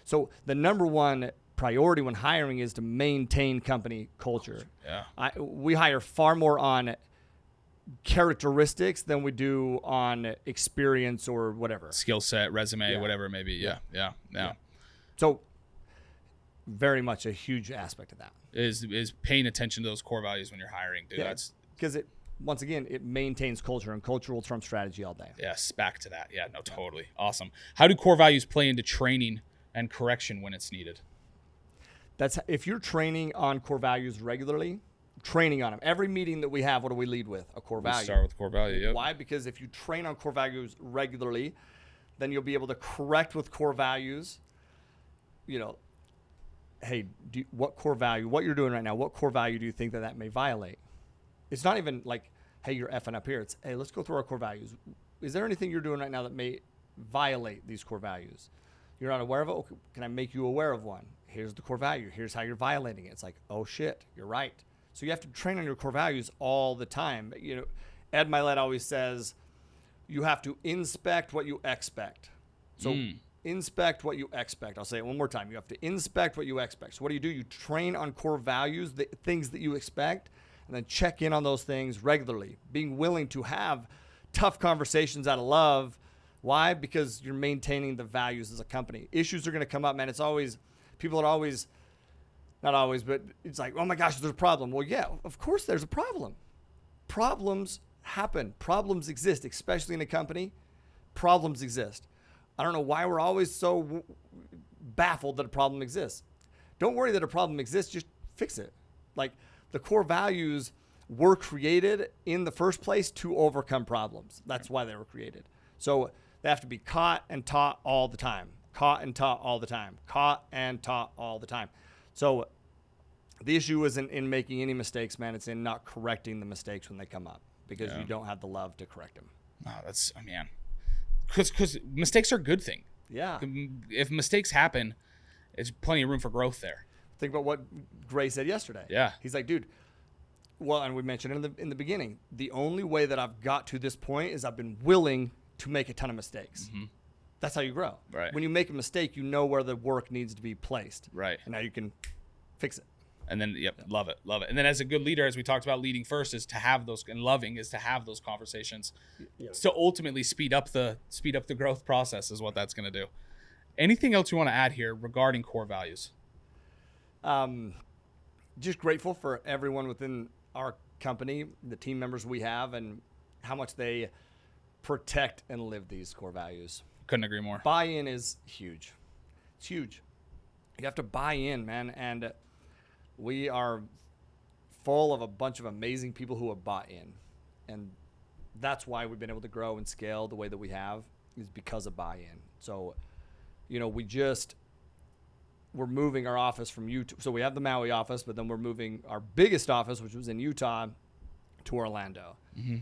So the number one priority when hiring is to maintain company culture. Yeah. We hire far more on characteristics than we do on experience or whatever. Skill set, resume, whatever it may be. Yeah. So very much a huge aspect of that is paying attention to those core values when you're hiring, dude. That's because it maintains culture, and culture will trump strategy all day. Yes, back to that. Yeah, no, totally. Awesome. How do core values play into training and correction when it's needed? That's if you're training on core values regularly, training on them. Every meeting that we have, what do we lead with? A core value. Start with core value. Yep. Why? Because if you train on core values regularly, then you'll be able to correct with core values. You know, hey, what core value, what you're doing right now, what core value do you think that may violate? It's not even like, hey, you're effing up here. It's, hey, let's go through our core values. Is there anything you're doing right now that may violate these core values? You're not aware of it? Okay, can I make you aware of one? Here's the core value. Here's how you're violating it. It's like, oh shit, you're right. So you have to train on your core values all the time. You know, Ed Milet always says you have to inspect what you expect. So inspect what you expect. I'll say it one more time. You have to inspect what you expect. So what do? You train on core values, the things that you expect, and then check in on those things regularly. Being willing to have tough conversations out of love. Why? Because you're maintaining the values as a company. Issues are going to come up, man. It's always, people are always, not always, but it's like, oh my gosh, there's a problem. Well, yeah, of course there's a problem. Problems happen. Problems exist, especially in a company. Problems exist. I don't know why we're always so baffled that a problem exists. Don't worry that a problem exists, just fix it. Like the core values were created in the first place to overcome problems. That's why they were created. So they have to be caught and taught all the time. Caught and taught all the time. Caught and taught all the time. So the issue isn't in making any mistakes, man. It's in not correcting the mistakes when they come up because you don't have the love to correct them. Oh, that's, man. Because mistakes are a good thing. Yeah. If mistakes happen, there's plenty of room for growth there. Think about what Gray said yesterday. Yeah. He's like, dude, well, and we mentioned in the beginning, the only way that I've got to this point is I've been willing to make a ton of mistakes. Mm-hmm. That's how you grow. Right. When you make a mistake, you know where the work needs to be placed. Right. And now you can fix it. And then, love it. And then as a good leader, as we talked about, leading first is to have those, and loving is to have those conversations. Yeah. So ultimately speed up the growth process is what that's going to do. Anything else you want to add here regarding core values? Just grateful for everyone within our company, the team members we have, and how much they protect and live these core values. Couldn't agree more. Buy-in is huge. It's huge. You have to buy in, man. And we are full of a bunch of amazing people who have bought in. And that's why we've been able to grow and scale the way that we have, is because of buy-in. So, you know, we just we're moving our office from Utah. So we have the Maui office, but then we're moving our biggest office, which was in Utah, to Orlando. Mm-hmm.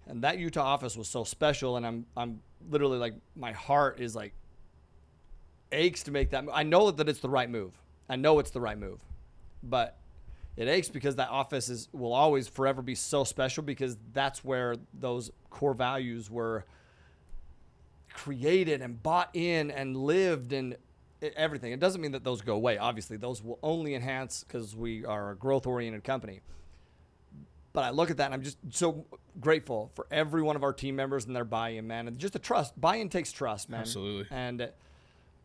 And that Utah office was so special, and I'm literally like, my heart is like aches to make that move. I know that it's the right move. I know it's the right move, but it aches because that office will always forever be so special, because that's where those core values were created and bought in and lived and everything. It doesn't mean that those go away. Obviously, those will only enhance because we are a growth-oriented company. But I look at that and I'm just so grateful for every one of our team members and their buy-in, man. And just the trust. Buy-in takes trust, man. Absolutely. And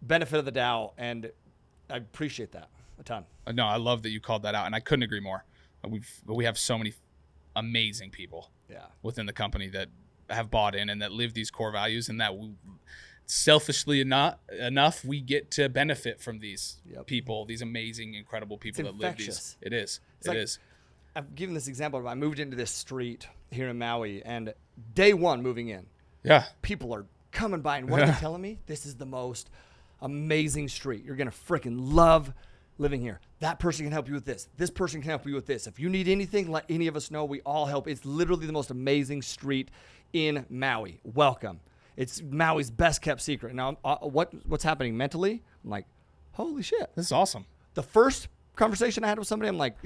benefit of the doubt. And I appreciate that a ton. No, I love that you called that out, and I couldn't agree more. We have so many amazing people within the company that have bought in and that live these core values, and that selfishly enough, we get to benefit from these people, these amazing, incredible people that live these. It is. It is. I've given this example. I moved into this street here in Maui, and day one moving in, people are coming by, and what are they telling me? This is the most amazing street. You're going to freaking love living here. That person can help you with this. This person can help you with this. If you need anything, let any of us know. We all help. It's literally the most amazing street in Maui. Welcome. It's Maui's best kept secret. Now, what's happening mentally? I'm like, holy shit. This is awesome. The first conversation I had with somebody, I'm like,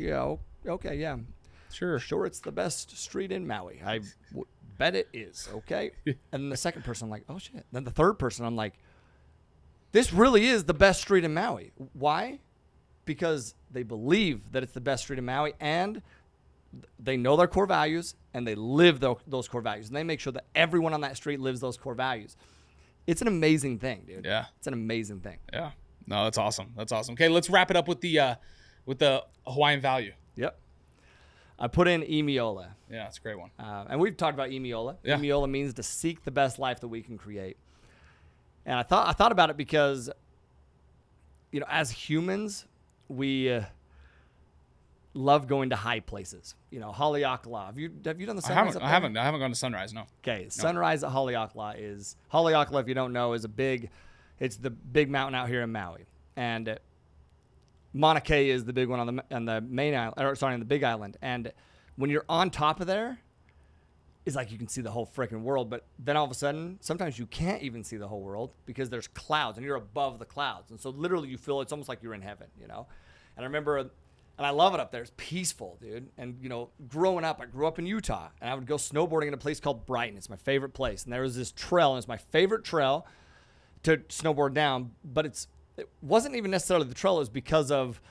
okay, yeah. Sure. It's the best street in Maui. I bet it is, okay? And then the second person, I'm like, oh, shit. Then the third person, I'm like, this really is the best street in Maui. Why? Because they believe that it's the best street in Maui, and they know their core values, and they live those core values, and they make sure that everyone on that street lives those core values. It's an amazing thing, dude. Yeah. It's an amazing thing. Yeah. No, that's awesome. That's awesome. Okay, let's wrap it up with the Hawaiian value. Yep. I put in Imiola. Yeah, that's a great one. And we've talked about Imiola. Yeah. Imiola means to seek the best life that we can create. And I thought about it because, as humans, we love going to high places. Haleakala. Have you done the sunrise? I haven't gone to Sunrise. No. Okay, sunrise at Haleakala is if you don't know, it's the big mountain out here in Maui, and Mauna Kea is the big one on the main island, on the Big Island. And when you're on top of there, it's like you can see the whole freaking world. But then all of a sudden, sometimes you can't even see the whole world because there's clouds and you're above the clouds. And so literally you feel it's almost like you're in heaven, And I remember, and I love it up there. It's peaceful, dude. And, growing up, I grew up in Utah, and I would go snowboarding in a place called Brighton. It's my favorite place. And there was this trail, and it's my favorite trail to snowboard down. But it wasn't even necessarily the trail. It was because of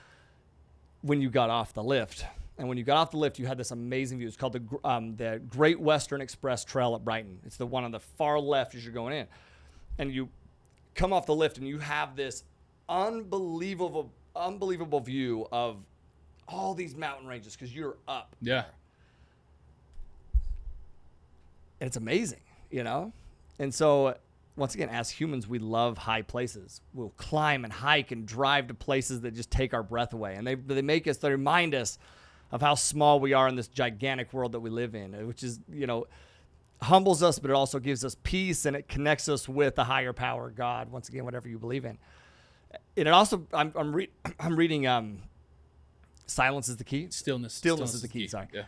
when you got off the lift. And when you got off the lift, you had this amazing view. It's called the Great Western Express Trail at Brighton. It's the one on the far left as you're going in. And you come off the lift, and you have this unbelievable view of all these mountain ranges because you're up. Yeah. And it's amazing, And so, once again, as humans, we love high places. We'll climb and hike and drive to places that just take our breath away. And they remind us of how small we are in this gigantic world that we live in, which is, humbles us, but it also gives us peace, and it connects us with a higher power, God, once again, whatever you believe in. And it also, I'm reading Silence is the Key. Stillness is the key. Sorry. Yeah.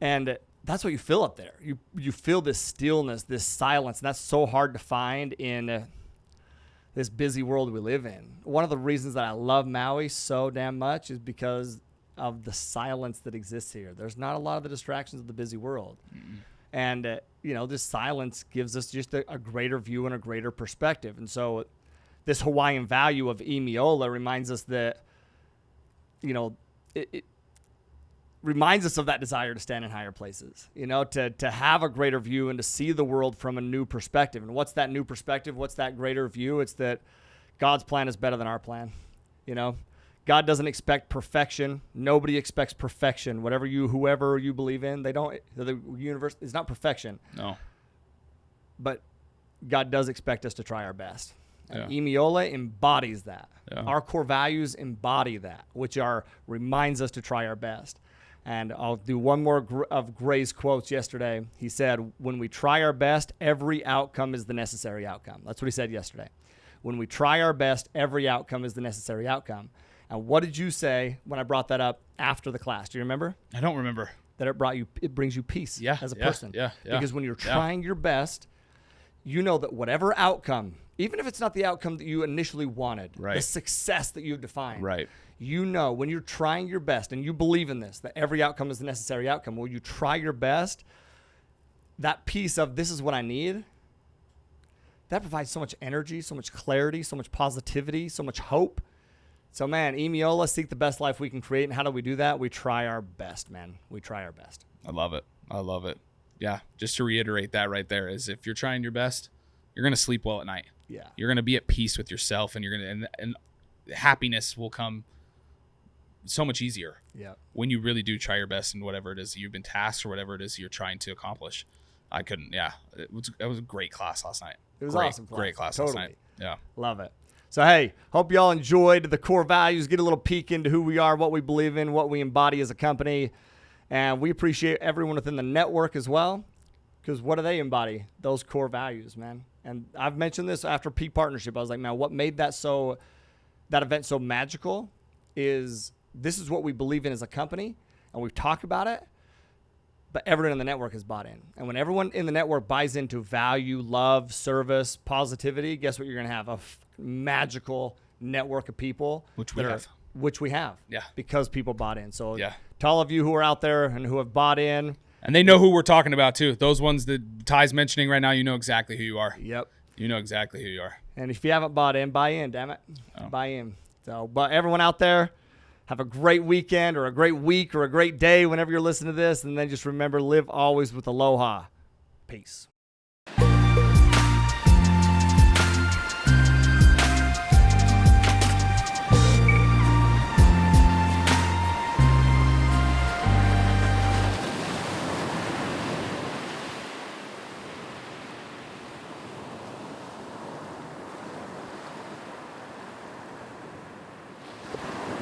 And that's what you feel up there. You feel this stillness, this silence, and that's so hard to find in this busy world we live in. One of the reasons that I love Maui so damn much is because of the silence that exists here. There's not a lot of the distractions of the busy world. Mm-hmm. And, this silence gives us just a greater view and a greater perspective. And so this Hawaiian value of Imiola reminds us that, it reminds us of that desire to stand in higher places, to have a greater view and to see the world from a new perspective. And what's that new perspective? What's that greater view? It's that God's plan is better than our plan. God doesn't expect perfection. Nobody expects perfection. Whoever you believe in, the universe is not perfection. No. But God does expect us to try our best. Yeah. Imiola embodies that. Yeah. Our core values embody that, which reminds us to try our best. And I'll do one more of Gray's quotes yesterday. He said, when we try our best, every outcome is the necessary outcome. That's what he said yesterday. When we try our best, every outcome is the necessary outcome. And what did you say when I brought that up after the class? Do you remember? I don't remember. That it brings you peace as a person. Yeah. Because when you're trying your best, you know that whatever outcome, even if it's not the outcome that you initially wanted, right. the success that you've defined, right. You know when you're trying your best and you believe in this, that every outcome is the necessary outcome. When you try your best, that piece of this is what I need, that provides so much energy, so much clarity, so much positivity, so much hope. So, man, Emiola, seek the best life we can create. And how do we do that? We try our best, man. We try our best. I love it. Yeah, just to reiterate that right there is if you're trying your best, you're going to sleep well at night. Yeah. You're going to be at peace with yourself, and you're going to and happiness will come so much easier. Yeah. When you really do try your best in whatever it is you've been tasked or whatever it is you're trying to accomplish. It was a great class last night. It was awesome class. Great class Totally. last night. Yeah. Love it. So, hey, hope y'all enjoyed the core values, get a little peek into who we are, what we believe in, what we embody as a company. And we appreciate everyone within the network as well, because what do they embody? Those core values, man. And I've mentioned this after Peak Partnership. I was like, man, what made that event so magical is this is what we believe in as a company, and we've talked about it, but everyone in the network has bought in. And when everyone in the network buys into value, love, service, positivity, guess what you're going to have? A magical network of people. Which we have. Yeah. Because people bought in. So yeah. To all of you who are out there and who have bought in. And they know who we're talking about too. Those ones that Ty's mentioning right now, you know exactly who you are. Yep. You know exactly who you are. And if you haven't bought in, buy in, damn it. Oh. Buy in. So, but everyone out there, have a great weekend or a great week or a great day whenever you're listening to this. And then just remember, live always with aloha. Peace.